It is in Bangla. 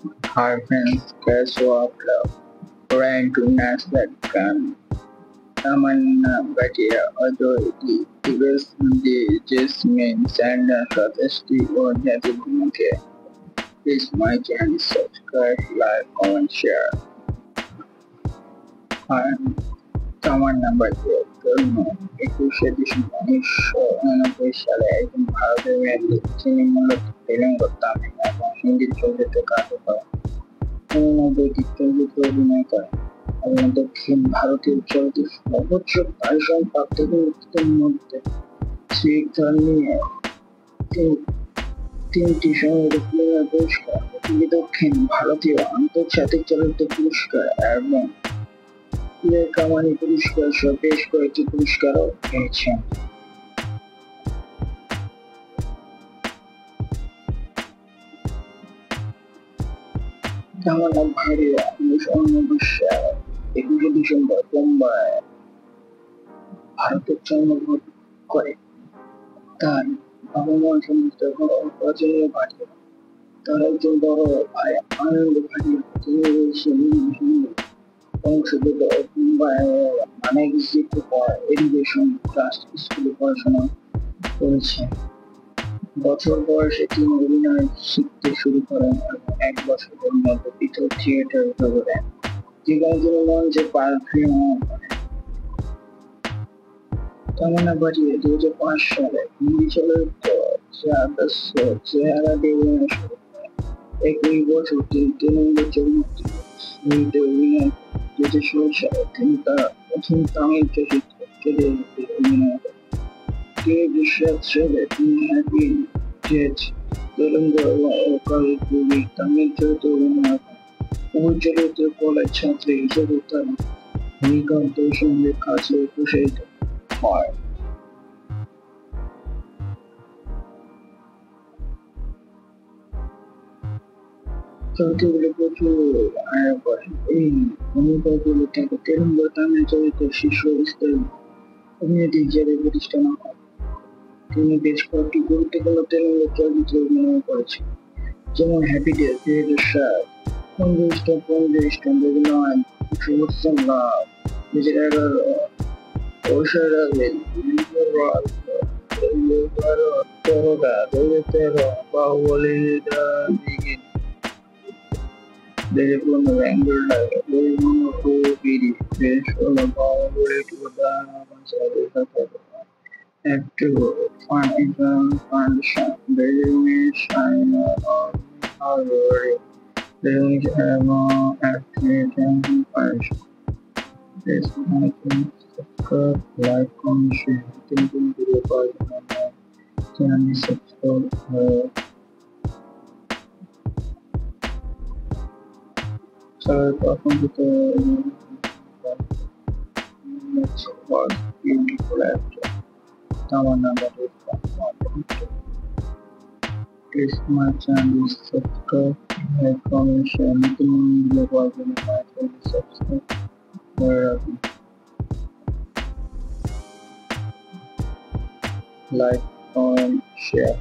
Hi friends, guess what? Trying to match that gun. But yeah, although the best the just means and suggestive or negative okay. Please my channel subscribe, like, comment, share. I'm someone number two. একুশে ডিসেম্বর 1999 সালে একজন ভারতীয় মেয়ে যিনি মূলত তেলেঙ্গু, তামিল এবং হিন্দি চলচ্চিত্রে কাজ করেন। 99টি চলচ্চিত্রে অভিনয় করেন এবং দক্ষিণ ভারতীয় চলচ্চিত্র সর্বোচ্চ পারিশ্রমিক ব্যক্তিদের মধ্যে শ্রীধর নিয়ে তিনটি সংগীত ফিল্মের পুরস্কার, দুটি দক্ষিণ ভারতীয় আন্তর্জাতিক চলচ্চিত্র পুরস্কার এবং কামানি পুরস্কার সহ বেশ কয়েকটি পুরস্কারও পেয়েছেন। তামান্না ভাটিয়া 1999 সালে 21শে ডিসেম্বর মুম্বাইয়ে ভারতে জন্মগ্রহণ করেন। তার বাবা-মা সমস্ত অজয় ভাটিয়া। তার একজন বড় ভাই আনন্দ ভাটিয়া, তিনি বংশোদ্ভূত মুম্বাইয়ের মানেকশা এডুকেশন ট্রাস্ট স্কুলে পড়াশোনা করেছেন। বছর বয়সে তিনি অভিনয় শিখতে শুরু করেন এবং 1 বছরের মধ্যে পৃথক থিয়েটারে যোগ দেন, যেখানে তিনি মঞ্চে পারফর্ম করেন। তামান্না ভাটিয়া 2005 সালে হিন্দি চলচ্চিত্র চেহারা দিয়ে অভিনয় শুরু করেন। একই বছর তিনি তেলুগু চলচ্চিত্র শ্রীতে অভিনয় করেন। 2016 সালে তিনি তার প্রথম তামিল চলচ্চিত্র কেদেতে অভিনয় করেন। 2007 সালে তিনি হ্যাপি ডেথ তেলুগু এবং ওকালি পুলি তামিল চলচ্চিত্রে অভিনয় করেন। উভয় চলচ্চিত্রে কলেজ ছাত্রী হিসেবে তার ভূমিকা দর্শকদের কাছে প্রসারিত হয়। চলচ্চিত্রগুলো প্রচুর আয় করে। এই ভূমিকাগুলো তাকে তেলুগু তামিল চলচ্চিত্রের শীর্ষ স্তরের অভিনেত্রী হিসেবে প্রতিষ্ঠিত হয়। তিনি বেশ কয়েকটি গুরুত্বপূর্ণ তেলুগু চলচ্চিত্রে অভিনয় করেছেন, যেমন হ্যাপি ডেথ 2007, পঞ্জুইষ্টম রবীন্দ্রনাথ, শুভশ্রম love 2011, Aishwarya Raj 2012, 2013, Baahubali the beginning 2015, Bengal tiger 2015, বিডি 2016, বাহুবলী 2 দ্য কনসার্ট 2017, একটু ফাউন্ডেশন 2019, শাইনা হারবারি 2019 এবং activision foundation. Please subscribe, like, comment, share. নতুন ভিডিও পাওয়ার জন্য আমার চ্যানেলটি সাবস্ক্রাইব সবাই পছন্দিত was beautiful actor Tamanna Bhatia. Please my channel subscribe, like, comment, share. নতুন ভিডিও পাওয়ার জন্য my channel subscribe করে রাখুন। Like, comment, share.